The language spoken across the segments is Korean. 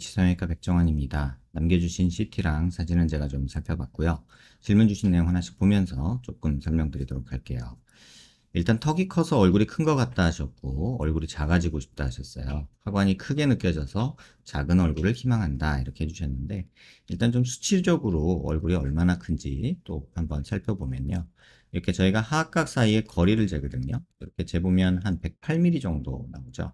H성형외과 백종원입니다. 남겨주신 CT랑 사진은 제가 좀 살펴봤고요. 질문 주신 내용 하나씩 보면서 조금 설명드리도록 할게요. 일단 턱이 커서 얼굴이 큰 것 같다 하셨고, 얼굴이 작아지고 싶다 하셨어요. 하관이 크게 느껴져서 작은 얼굴을 희망한다 이렇게 해주셨는데, 일단 좀 수치적으로 얼굴이 얼마나 큰지 또 한번 살펴보면요. 이렇게 저희가 하악각 사이의 거리를 재거든요. 이렇게 재보면 한 108mm 정도 나오죠.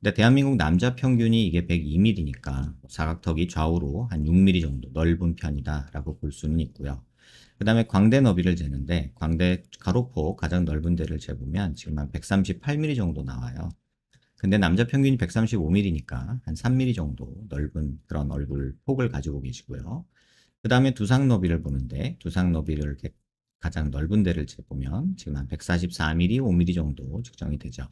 근데 대한민국 남자 평균이 이게 102mm니까 사각턱이 좌우로 한 6mm 정도 넓은 편이다라고 볼 수는 있고요. 그 다음에 광대 너비를 재는데 광대 가로폭 가장 넓은 데를 재보면 지금 한 138mm 정도 나와요. 근데 남자 평균이 135mm니까 한 3mm 정도 넓은 그런 얼굴 폭을 가지고 계시고요. 그 다음에 두상 너비를 보는데 두상 너비를 이렇게 가장 넓은 데를 재보면 지금 한 144mm, 5mm 정도 측정이 되죠.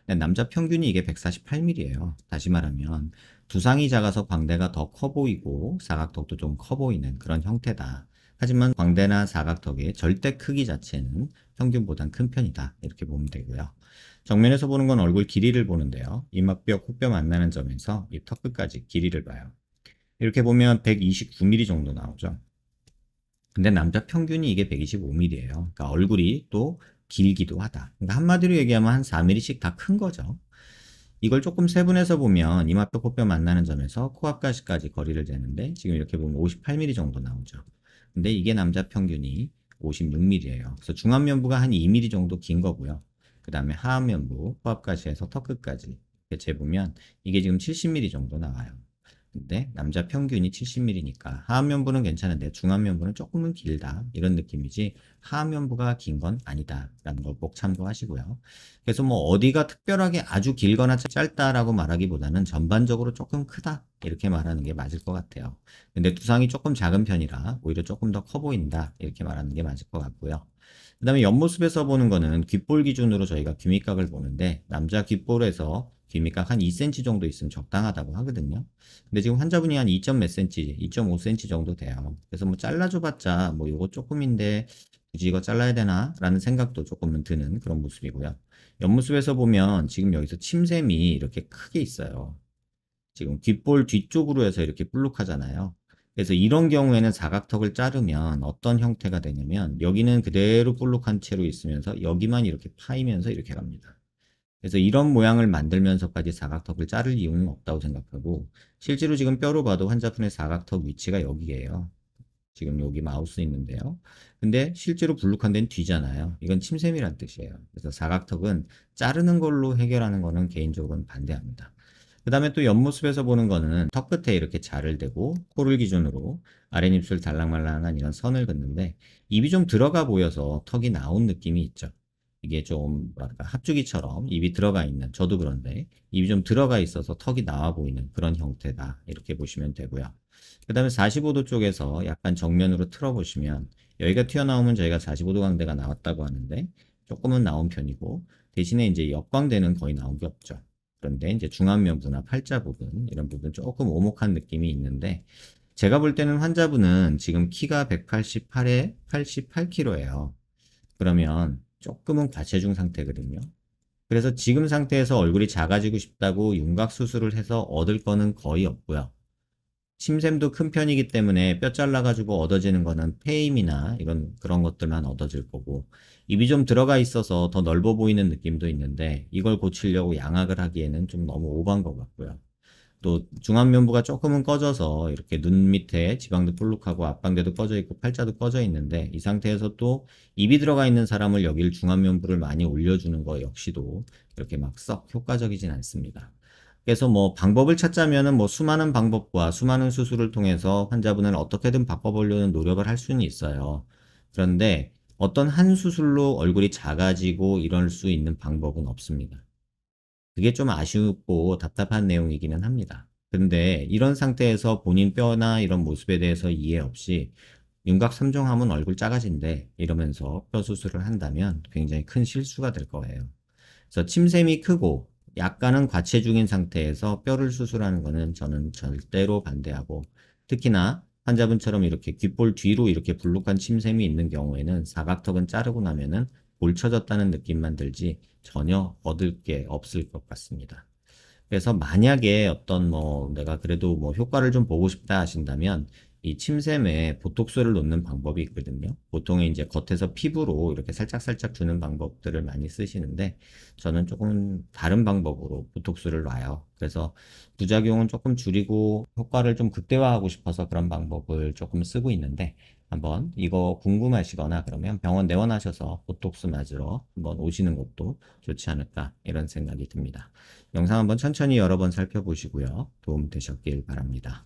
근데 남자 평균이 이게 148mm예요. 다시 말하면 두상이 작아서 광대가 더 커 보이고 사각턱도 좀 커 보이는 그런 형태다. 하지만 광대나 사각턱의 절대 크기 자체는 평균보단 큰 편이다. 이렇게 보면 되고요. 정면에서 보는 건 얼굴 길이를 보는데요. 이마뼈, 코뼈 만나는 점에서 이 턱 끝까지 길이를 봐요. 이렇게 보면 129mm 정도 나오죠. 근데 남자 평균이 이게 125mm예요. 그러니까 얼굴이 또 길기도 하다. 그러니까 한마디로 얘기하면 한 4mm씩 다 큰 거죠. 이걸 조금 세분해서 보면 이마뼈, 코뼈 만나는 점에서 코앞까지까지 거리를 재는데 지금 이렇게 보면 58mm 정도 나오죠. 근데 이게 남자 평균이 56mm예요. 그래서 중안면부가 한 2mm 정도 긴 거고요. 그 다음에 하안면부, 코앞까지 해서 턱 끝까지 이렇게 재보면 이게 지금 70mm 정도 나와요. 근데 남자 평균이 70mm니까 하안면부는 괜찮은데 중안면부는 조금은 길다 이런 느낌이지 하안면부가 긴 건 아니다 라는 걸 꼭 참고하시고요. 그래서 뭐 어디가 특별하게 아주 길거나 짧다라고 말하기보다는 전반적으로 조금 크다 이렇게 말하는 게 맞을 것 같아요. 근데 두상이 조금 작은 편이라 오히려 조금 더 커 보인다 이렇게 말하는 게 맞을 것 같고요. 그 다음에 옆모습에서 보는 거는 귓볼 기준으로 저희가 귀밑각을 보는데 남자 귓볼에서 귀밑각 한 2cm 정도 있으면 적당하다고 하거든요. 근데 지금 환자분이 한 2. 몇 cm, 2.5cm 정도 돼요. 그래서 뭐 잘라줘봤자 뭐 요거 조금인데 굳이 이거 잘라야 되나? 라는 생각도 조금은 드는 그런 모습이고요. 옆모습에서 보면 지금 여기서 침샘이 이렇게 크게 있어요. 지금 귓볼 뒤쪽으로 해서 이렇게 볼록하잖아요. 그래서 이런 경우에는 사각턱을 자르면 어떤 형태가 되냐면 여기는 그대로 볼록한 채로 있으면서 여기만 이렇게 파이면서 이렇게 갑니다. 그래서 이런 모양을 만들면서까지 사각턱을 자를 이유는 없다고 생각하고 실제로 지금 뼈로 봐도 환자분의 사각턱 위치가 여기에요. 지금 여기 마우스 있는데요. 근데 실제로 불룩한 데는 뒤잖아요. 이건 침샘이란 뜻이에요. 그래서 사각턱은 자르는 걸로 해결하는 거는 개인적으로는 반대합니다. 그 다음에 또 옆모습에서 보는 거는 턱 끝에 이렇게 자를 대고 코를 기준으로 아랫입술 달랑말랑한 이런 선을 긋는데 입이 좀 들어가 보여서 턱이 나온 느낌이 있죠. 이게 좀 뭐랄까 합주기처럼 입이 들어가 있는 저도 그런데 입이 좀 들어가 있어서 턱이 나와 보이는 그런 형태다 이렇게 보시면 되고요. 그 다음에 45도 쪽에서 약간 정면으로 틀어 보시면 여기가 튀어나오면 저희가 45도 광대가 나왔다고 하는데 조금은 나온 편이고 대신에 이제 역광대는 거의 나온 게 없죠. 그런데 이제 중안면부나 팔자 부분 이런 부분 조금 오목한 느낌이 있는데 제가 볼 때는 환자분은 지금 키가 188에 88kg예요. 그러면 조금은 과체중 상태거든요. 그래서 지금 상태에서 얼굴이 작아지고 싶다고 윤곽 수술을 해서 얻을 거는 거의 없고요. 침샘도 큰 편이기 때문에 뼈 잘라가지고 얻어지는 거는 폐임이나 이런 그런 것들만 얻어질 거고 입이 좀 들어가 있어서 더 넓어 보이는 느낌도 있는데 이걸 고치려고 양악을 하기에는 좀 너무 오버한 것 같고요. 또 중안면부가 조금은 꺼져서 이렇게 눈 밑에 지방도 볼록하고 앞방대도 꺼져 있고 팔자도 꺼져 있는데 이 상태에서 또 입이 들어가 있는 사람을 여길 중안면부를 많이 올려주는 거 역시도 이렇게 막 썩 효과적이진 않습니다. 그래서 뭐 방법을 찾자면은 뭐 수많은 방법과 수많은 수술을 통해서 환자분을 어떻게든 바꿔보려는 노력을 할 수는 있어요. 그런데 어떤 한 수술로 얼굴이 작아지고 이럴 수 있는 방법은 없습니다. 그게 좀 아쉽고 답답한 내용이기는 합니다. 근데 이런 상태에서 본인 뼈나 이런 모습에 대해서 이해 없이 윤곽 3종하면 얼굴 작아진대 이러면서 뼈 수술을 한다면 굉장히 큰 실수가 될 거예요. 그래서 침샘이 크고 약간은 과체중인 상태에서 뼈를 수술하는 거는 저는 절대로 반대하고 특히나 환자분처럼 이렇게 귓볼 뒤로 이렇게 불룩한 침샘이 있는 경우에는 사각턱은 자르고 나면은 골쳐졌다는 느낌만 들지 전혀 얻을 게 없을 것 같습니다. 그래서 만약에 어떤 뭐 내가 그래도 뭐 효과를 좀 보고 싶다 하신다면 이 침샘에 보톡스를 놓는 방법이 있거든요. 보통은 이제 겉에서 피부로 이렇게 살짝살짝 주는 방법들을 많이 쓰시는데 저는 조금 다른 방법으로 보톡스를 놔요. 그래서 부작용은 조금 줄이고 효과를 좀 극대화하고 싶어서 그런 방법을 조금 쓰고 있는데 한번 이거 궁금하시거나 그러면 병원 내원하셔서 보톡스 맞으러 한번 오시는 것도 좋지 않을까 이런 생각이 듭니다. 영상 한번 천천히 여러 번 살펴보시고요. 도움 되셨길 바랍니다.